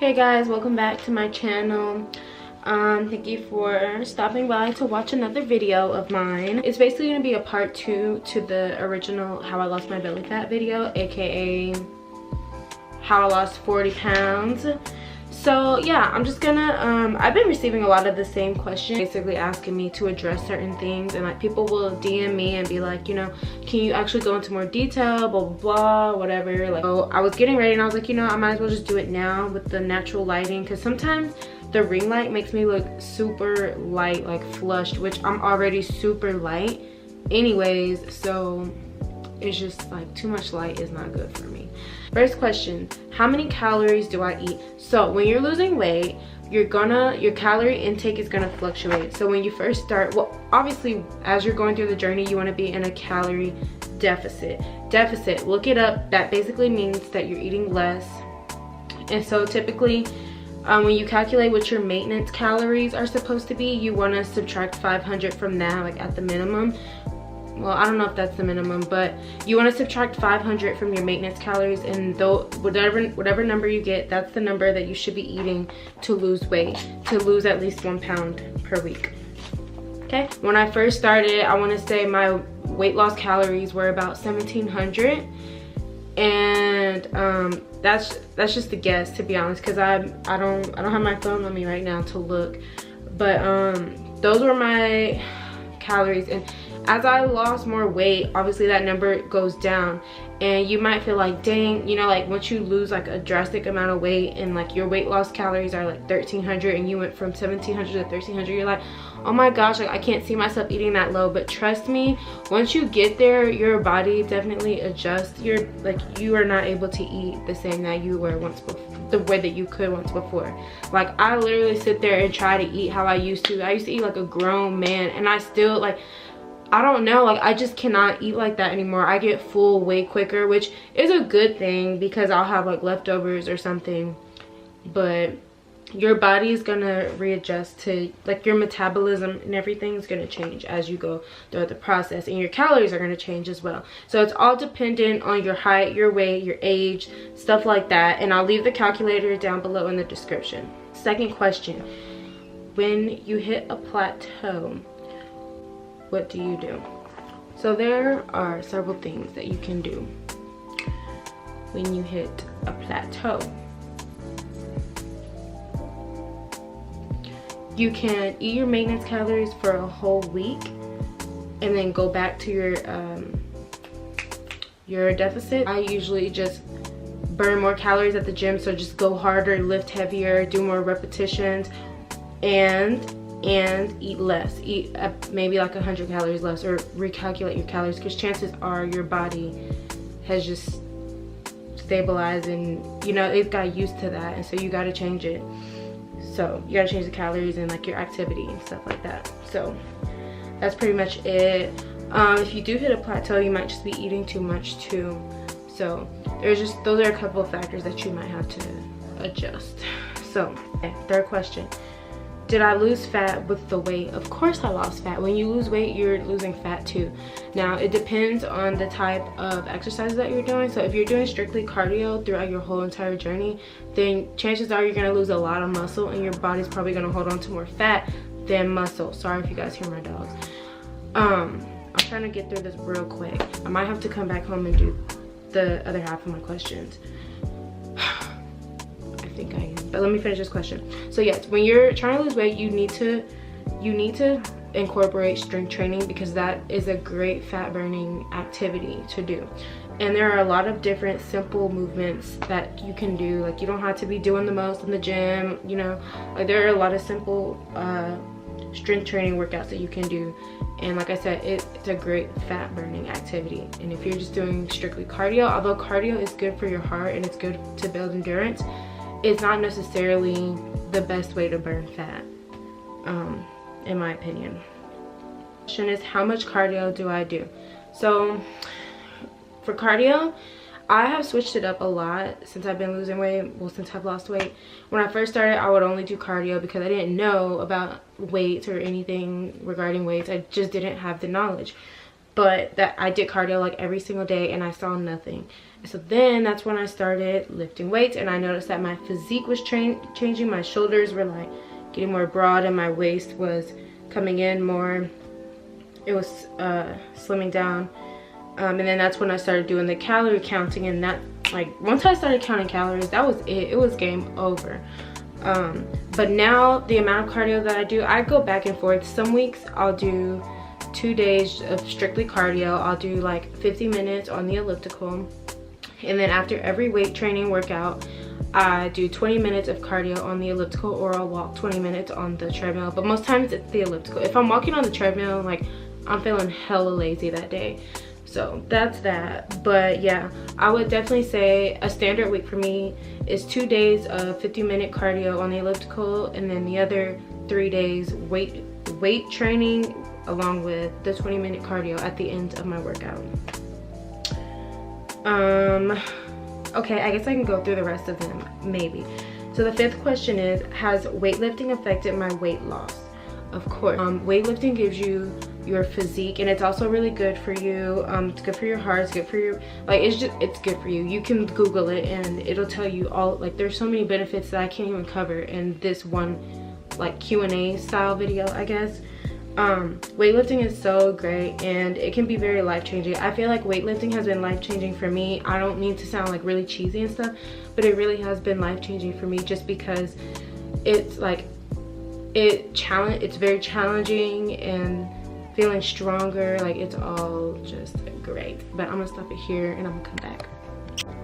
Hey guys, welcome back to my channel. Thank you for stopping by to watch another video of mine. It's basically going to be a part 2 to the original how I lost my belly fat video, aka how I lost 40 pounds. So yeah, I'm just gonna I've been receiving a lot of the same questions, basically asking me to address certain things, and like people will DM me and be like, you know, can you actually go into more detail, blah blah blah, whatever. Like, so I was getting ready and I was like, you know, I might as well just do it now with the natural lighting, because sometimes the ring light makes me look super light, like flushed, which I'm already super light anyways. So it's just like too much light is not good for me. First question, how many calories do I eat? So when you're losing weight, your calorie intake is gonna fluctuate. So when you first start, well, obviously as you're going through the journey, you want to be in a calorie deficit. Look it up. That basically means that you're eating less. And so typically when you calculate what your maintenance calories are supposed to be, you want to subtract 500 from that, like at the minimum. Well, I don't know if that's the minimum, but you want to subtract 500 from your maintenance calories, and though whatever number you get, that's the number that you should be eating to lose weight, to lose at least 1 pound per week. Okay, when I first started, I want to say my weight loss calories were about 1700, and that's just a guess, to be honest, because I don't have my phone on me right now to look, but those were my calories. And as I lost more weight, obviously that number goes down, and you might feel like, dang, you know, like once you lose like a drastic amount of weight and like your weight loss calories are like 1300 and you went from 1700 to 1300, you're like, oh my gosh, like I can't see myself eating that low. But trust me, once you get there, your body definitely adjusts. You are not able to eat the same that you were once before, the way that you could once before. Like I literally sit there and try to eat how I used to. I used to eat like a grown man, and I still, like, I don't know, like I just cannot eat like that anymore. I get full way quicker, which is a good thing because I'll have like leftovers or something. But your body is gonna readjust to, like, your metabolism and everything is gonna change as you go throughout the process, and your calories are gonna change as well. So it's all dependent on your height, your weight, your age, stuff like that. And I'll leave the calculator down below in the description. Second question, when you hit a plateau, what do you do? So there are several things that you can do when you hit a plateau. You can eat your maintenance calories for a whole week and then go back to your deficit. I usually just burn more calories at the gym, so just go harder, lift heavier, do more repetitions, and eat less. Eat maybe like 100 calories less, or recalculate your calories, because chances are your body has just stabilized and, you know, it got used to that, and so you got to change it. So you got to change the calories and like your activity and stuff like that. So that's pretty much it. If you do hit a plateau, you might just be eating too much too. So those are a couple of factors that you might have to adjust. So okay, third question, did I lose fat with the weight? Of course I lost fat. When you lose weight, you're losing fat too. Now it depends on the type of exercise that you're doing. So if you're doing strictly cardio throughout your whole entire journey, then chances are you're gonna lose a lot of muscle, and your body's probably gonna hold on to more fat than muscle. Sorry if you guys hear my dogs. I'm trying to get through this real quick. I might have to come back home and do the other half of my questions. I think I am, but let me finish this question. So yes, when you're trying to lose weight, you need to incorporate strength training, because that is a great fat burning activity to do. And there are a lot of different simple movements that you can do. Like, you don't have to be doing the most in the gym, you know, like there are a lot of simple strength training workouts that you can do. And like I said, it's a great fat burning activity. And if you're just doing strictly cardio, although cardio is good for your heart and it's good to build endurance, it's not necessarily the best way to burn fat, in my opinion. Question is, how much cardio do I do? So for cardio, I have switched it up a lot since I've been losing weight. Well, since I've lost weight. When I first started, I would only do cardio because I didn't know about weights or anything regarding weights. I just didn't have the knowledge. but that I did cardio like every single day and I saw nothing. So then that's when I started lifting weights, and I noticed that my physique was changing. My shoulders were like getting more broad and my waist was coming in more. It was slimming down. And then that's when I started doing the calorie counting, and that, like, once I started counting calories, that was it. It was game over. But now the amount of cardio that I do, I go back and forth. Some weeks I'll do 2 days of strictly cardio. I'll do like 50 minutes on the elliptical, and then after every weight training workout I do 20 minutes of cardio on the elliptical, or I'll walk 20 minutes on the treadmill. But most times it's the elliptical. If I'm walking on the treadmill, like, I'm feeling hella lazy that day. So that's that. But yeah, I would definitely say a standard week for me is 2 days of 50-minute cardio on the elliptical, and then the other 3 days weight training along with the 20-minute cardio at the end of my workout. Okay, I guess I can go through the rest of them, maybe. So the 5th question is, has weightlifting affected my weight loss? Of course. Weightlifting gives you your physique, and it's also really good for you. It's good for your heart, it's good for your, like, it's good for you. You can Google it and it'll tell you all, like, there's so many benefits that I can't even cover in this one, like, Q&A style video, I guess. Weightlifting is so great and it can be very life-changing. I feel like weightlifting has been life-changing for me. I don't mean to sound like really cheesy and stuff, but it really has been life-changing for me, just because it's like it's very challenging, and feeling stronger, like, it's all just great. But I'm gonna stop it here and I'm gonna come back.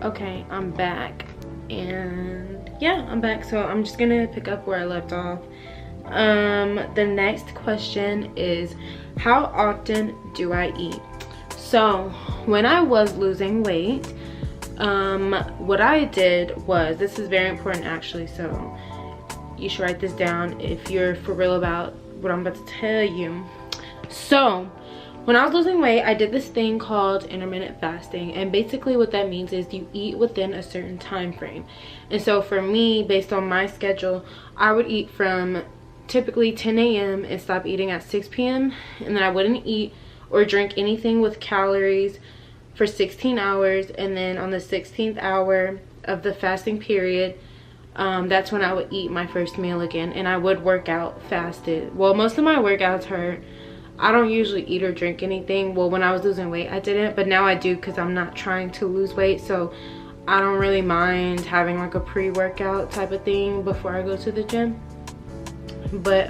Okay, I'm back, and yeah, I'm back. So I'm just gonna pick up where I left off. The next question is, how often do I eat? So when I was losing weight, what I did was, this is very important actually, so you should write this down if you're for real about what I'm about to tell you. So when I was losing weight, I did this thing called intermittent fasting, and basically what that means is you eat within a certain time frame. And so for me, based on my schedule, I would eat from typically 10 a.m. and stop eating at 6 p.m. and then I wouldn't eat or drink anything with calories for 16 hours, and then on the 16th hour of the fasting period, that's when I would eat my first meal again, and I would work out fasted. Well, most of my workouts are, I don't usually eat or drink anything. Well, when I was losing weight I didn't, but now I do because I'm not trying to lose weight, so I don't really mind having like a pre-workout type of thing before I go to the gym. But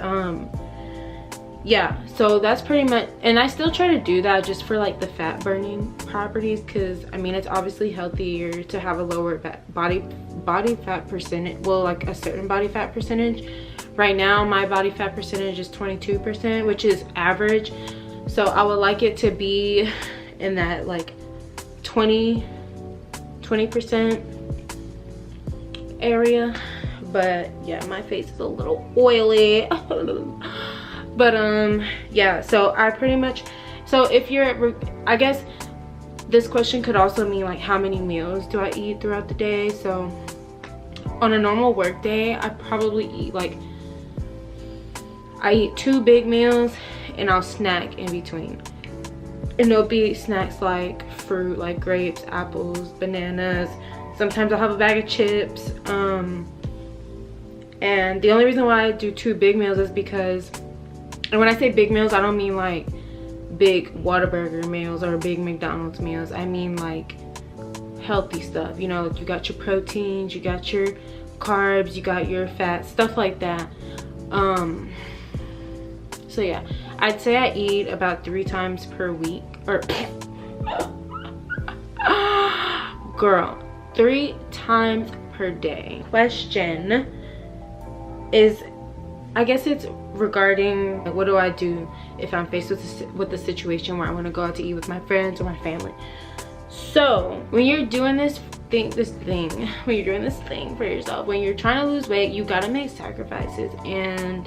yeah, so that's pretty much, and I still try to do that just for like the fat burning properties, because I mean, it's obviously healthier to have a lower body fat percentage, well, like a certain body fat percentage. Right now my body fat percentage is 22%, which is average, so I would like it to be in that like 20% area. But yeah, my face is a little oily. But yeah, so I pretty much, so if you're, I guess this question could also mean like, how many meals do I eat throughout the day? So on a normal work day, I probably eat like, I eat 2 big meals and I'll snack in between, and there'll be snacks like fruit, like grapes, apples, bananas. Sometimes I'll have a bag of chips. And the only reason why I do 2 big meals is because, and when I say big meals, I don't mean like big Whataburger meals or big McDonald's meals. I mean like healthy stuff, you know, you got your proteins, you got your carbs, you got your fat, stuff like that. So yeah, I'd say I eat about 3 times per week, or girl, 3 times per day. Question is, I guess it's regarding what do I do if I'm faced with a situation where I want to go out to eat with my friends or my family. So when you're doing this thing when you're doing this thing for yourself, when you're trying to lose weight, you gotta make sacrifices, and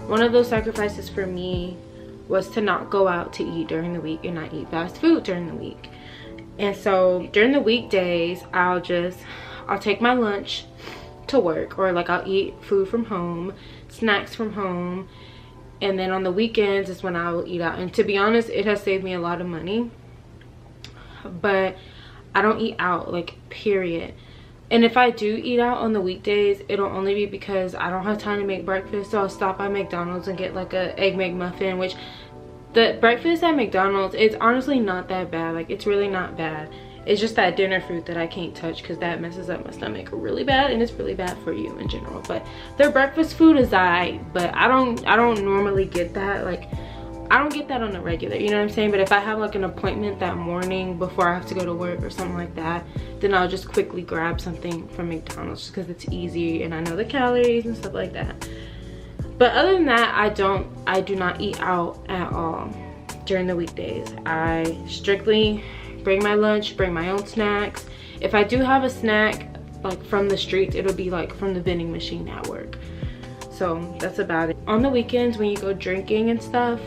one of those sacrifices for me was to not go out to eat during the week and not eat fast food during the week. And so during the weekdays, I'll take my lunch to work, or like I'll eat food from home, snacks from home, and then on the weekends is when I will eat out. And to be honest, it has saved me a lot of money, but I don't eat out, like, period. And if I do eat out on the weekdays, it'll only be because I don't have time to make breakfast. So I'll stop by McDonald's and get like a Egg McMuffin, which the breakfast at McDonald's is honestly not that bad. Like, it's really not bad. It's just that dinner food that I can't touch because that messes up my stomach really bad, and it's really bad for you in general. But their breakfast food is alright, but I don't normally get that. Like, I don't get that on a regular, you know what I'm saying? But if I have like an appointment that morning before I have to go to work or something like that, then I'll just quickly grab something from McDonald's just because it's easy and I know the calories and stuff like that. But other than that, I do not eat out at all during the weekdays. I strictly bring my lunch, bring my own snacks. If I do have a snack like from the streets, it'll be like from the vending machine at work. So that's about it. On the weekends when you go drinking and stuff,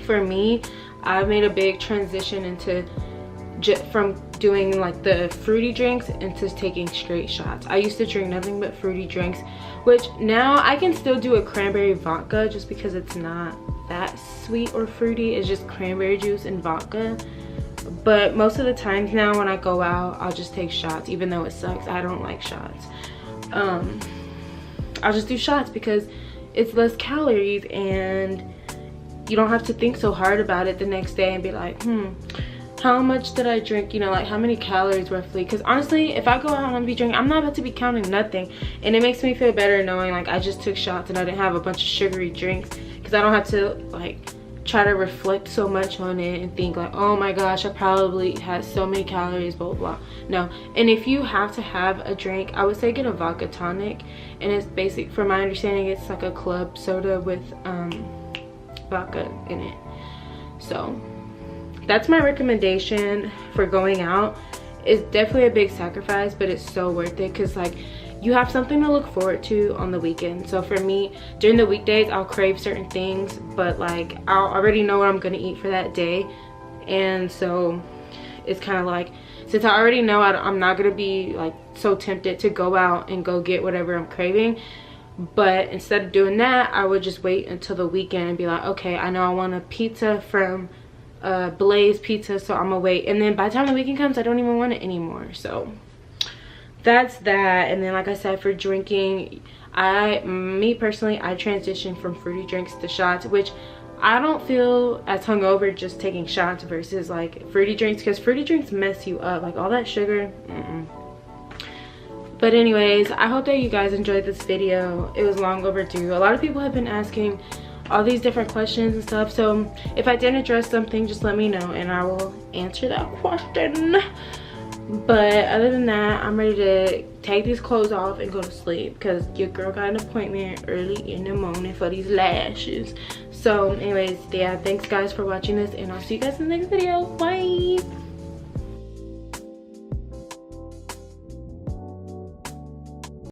for me, I've made a big transition into from doing like the fruity drinks into taking straight shots. I used to drink nothing but fruity drinks, which now I can still do a cranberry vodka just because it's not that sweet or fruity. It's just cranberry juice and vodka. But most of the times now when I go out, I'll just take shots, even though it sucks. I don't like shots. I'll just do shots because it's less calories and you don't have to think so hard about it the next day and be like, how much did I drink? You know, like how many calories roughly? Because honestly, if I go out and be drinking, I'm not about to be counting nothing. And it makes me feel better knowing like I just took shots and I didn't have a bunch of sugary drinks, because I don't have to like try to reflect so much on it and think like, oh my gosh, I probably had so many calories, blah blah blah. No. And if you have to have a drink, I would say get a vodka tonic. And it's basic, from my understanding, it's like a club soda with vodka in it. So that's my recommendation for going out. It's definitely a big sacrifice, but it's so worth it because like you have something to look forward to on the weekend. So for me, during the weekdays, I'll crave certain things, but like I'll already know what I'm gonna eat for that day. And so it's kind of like, since I already know I'm not gonna be like so tempted to go out and go get whatever I'm craving. But instead of doing that, I would just wait until the weekend and be like, okay, I know I want a pizza from Blaze Pizza, so I'm gonna wait. And then by the time the weekend comes, I don't even want it anymore. So that's that. And then like I said, for drinking, me personally, I transitioned from fruity drinks to shots, which I don't feel as hungover just taking shots versus like fruity drinks, because fruity drinks mess you up, like all that sugar. But anyways, I hope that you guys enjoyed this video. It was long overdue. A lot of people have been asking all these different questions and stuff, so if I didn't address something, just let me know and I will answer that question. But other than that, I'm ready to take these clothes off and go to sleep because your girl got an appointment early in the morning for these lashes. So anyways, yeah, thanks guys for watching this, and I'll see you guys in the next video. Bye.